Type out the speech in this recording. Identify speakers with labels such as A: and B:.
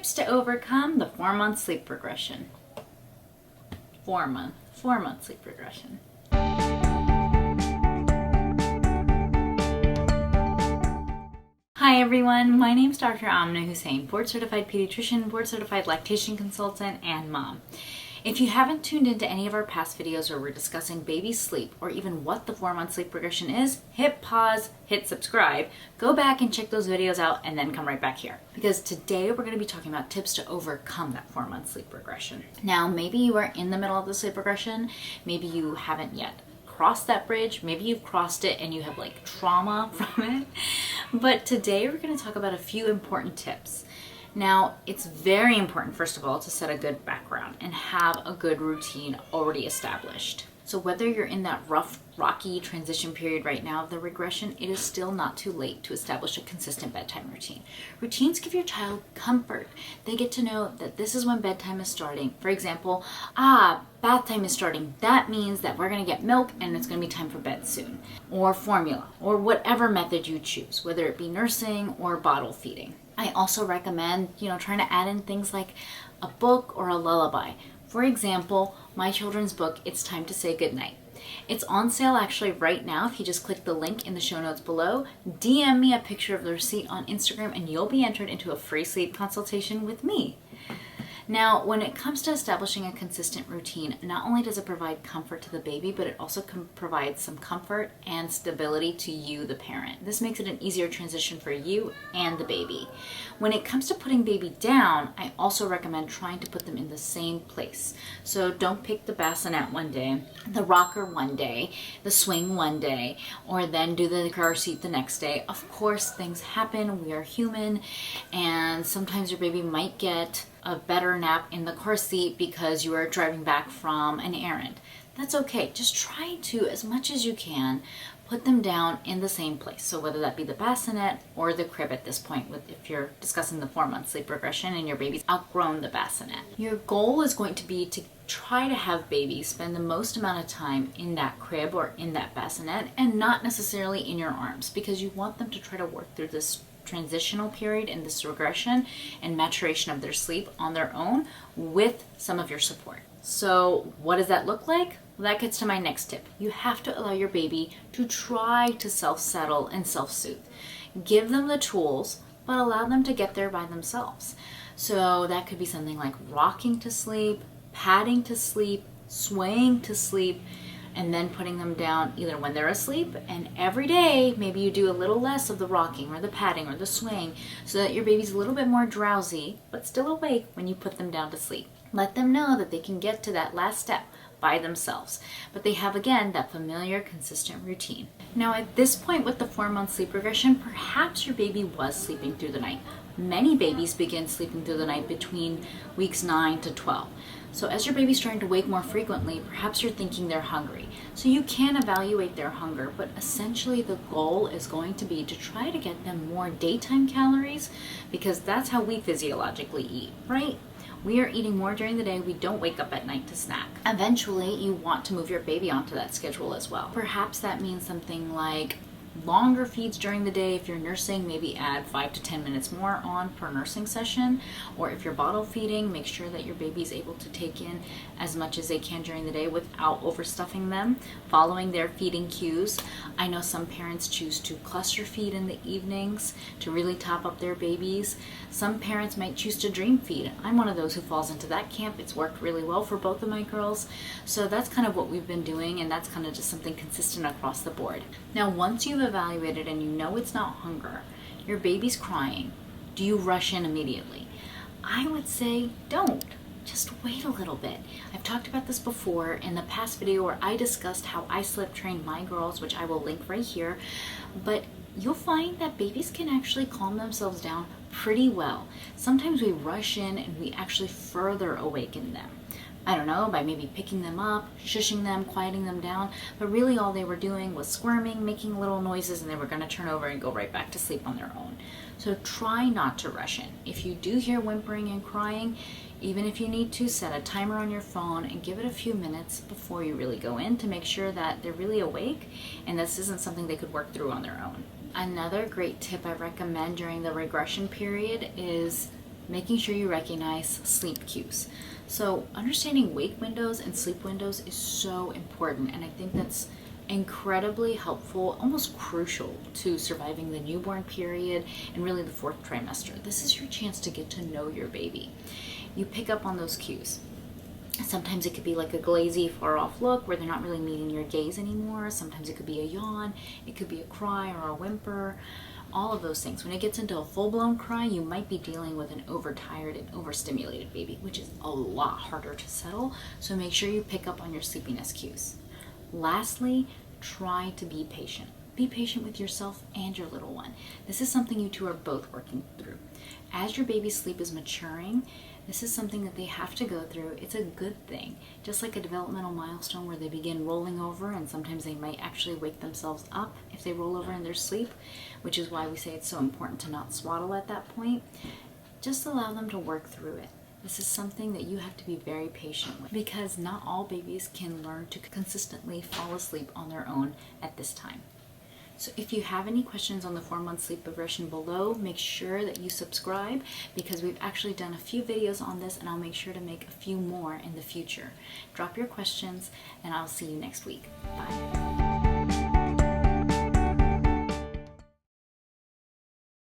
A: Tips to overcome the 4-month sleep regression. 4-month sleep regression. Hi everyone, my name is Dr. Amna Husain, board certified pediatrician, board certified lactation consultant, and mom. If you haven't tuned into any of our past videos where we're discussing baby sleep or even what the 4-month sleep regression is, hit pause, hit subscribe, go back and check those videos out, and then come right back here. Because today we're going to be talking about tips to overcome that 4-month sleep regression. Now, maybe you are in the middle of the sleep regression, maybe you haven't yet crossed that bridge, maybe you've crossed it and you have like trauma from it. But today we're going to talk about a few important tips. Now, it's very important, first of all, to set a good background and have a good routine already established. So whether you're in that rough, rocky transition period right now of the regression, it is still not too late to establish a consistent bedtime routine. Routines give your child comfort. They get to know that this is when bedtime is starting. For example, bath time is starting. That means that we're going to get milk and it's going to be time for bed soon. Or formula, or whatever method you choose, whether it be nursing or bottle feeding. I also recommend, trying to add in things like a book or a lullaby. For example, my children's book, It's Time to Say Goodnight. It's on sale actually right now. If you just click the link in the show notes below, DM me a picture of the receipt on Instagram and you'll be entered into a free sleep consultation with me. Now, when it comes to establishing a consistent routine, not only does it provide comfort to the baby, but it also can provide some comfort and stability to you, the parent. This makes it an easier transition for you and the baby. When it comes to putting baby down, I also recommend trying to put them in the same place. So don't pick the bassinet one day, the rocker one day, the swing one day, or then do the car seat the next day. Of course, things happen. We are human, and sometimes your baby might get a better nap in the car seat because you are driving back from an errand. That's okay. Just try to, as much as you can, put them down in the same place. So whether that be the bassinet or the crib at this point, if you're discussing the 4-month sleep regression and your baby's outgrown the bassinet. Your goal is going to be to try to have baby spend the most amount of time in that crib or in that bassinet and not necessarily in your arms, because you want them to try to work through this transitional period in this regression and maturation of their sleep on their own with some of your support. So what does that look like? Well, that gets to my next tip. You have to allow your baby to try to self-settle and self-soothe. Give them the tools, but allow them to get there by themselves. So that could be something like rocking to sleep, patting to sleep, swaying to sleep, and then putting them down either when they're asleep, and every day maybe you do a little less of the rocking or the patting or the swaying so that your baby's a little bit more drowsy but still awake when you put them down to sleep. Let them know that they can get to that last step by themselves, but they have, again, that familiar, consistent routine. Now, at this point with the 4-month sleep regression, perhaps your baby was sleeping through the night. Many babies begin sleeping through the night between weeks 9 to 12. So as your baby's starting to wake more frequently, perhaps you're thinking they're hungry. So you can evaluate their hunger, but essentially the goal is going to be to try to get them more daytime calories, because that's how we physiologically eat, right? We are eating more during the day. We don't wake up at night to snack. Eventually, you want to move your baby onto that schedule as well. Perhaps that means something like longer feeds during the day. If you're nursing, maybe add 5 to 10 minutes more on per nursing session. Or if you're bottle feeding, make sure that your baby's able to take in as much as they can during the day without overstuffing them, following their feeding cues. I know some parents choose to cluster feed in the evenings to really top up their babies. Some parents might choose to dream feed. I'm one of those who falls into that camp. It's worked really well for both of my girls. So that's kind of what we've been doing, and that's kind of just something consistent across the board. Now, once you've evaluated and you know it's not hunger, your baby's crying, do you rush in immediately? I would say don't. Just wait a little bit. I've talked about this before in the past video where I discussed how I sleep trained my girls, which I will link right here, but you'll find that babies can actually calm themselves down pretty well. Sometimes we rush in and we actually further awaken them. I don't know, by maybe picking them up, shushing them, quieting them down, but really all they were doing was squirming, making little noises, and they were going to turn over and go right back to sleep on their own. So try not to rush in. If you do hear whimpering and crying, even if you need to, set a timer on your phone and give it a few minutes before you really go in to make sure that they're really awake and this isn't something they could work through on their own. Another great tip I recommend during the regression period is making sure you recognize sleep cues. So understanding wake windows and sleep windows is so important, and I think that's incredibly helpful, almost crucial to surviving the newborn period and really the 4th trimester. This is your chance to get to know your baby. You pick up on those cues. Sometimes it could be like a glazy, far off look where they're not really meeting your gaze anymore. Sometimes it could be a yawn, it could be a cry or a whimper, all of those things. When it gets into a full-blown cry, you might be dealing with an overtired and overstimulated baby, which is a lot harder to settle. So make sure you pick up on your sleepiness cues. Lastly, try to be patient. Be patient with yourself and your little one. This is something you two are both working through. As your baby's sleep is maturing, this is something that they have to go through. It's a good thing. Just like a developmental milestone where they begin rolling over, and sometimes they might actually wake themselves up if they roll over in their sleep, which is why we say it's so important to not swaddle at that point. Just allow them to work through it. This is something that you have to be very patient with, because not all babies can learn to consistently fall asleep on their own at this time. So if you have any questions on the 4-month sleep regression below, make sure that you subscribe, because we've actually done a few videos on this, and I'll make sure to make a few more in the future. Drop your questions, and I'll see you next week. Bye.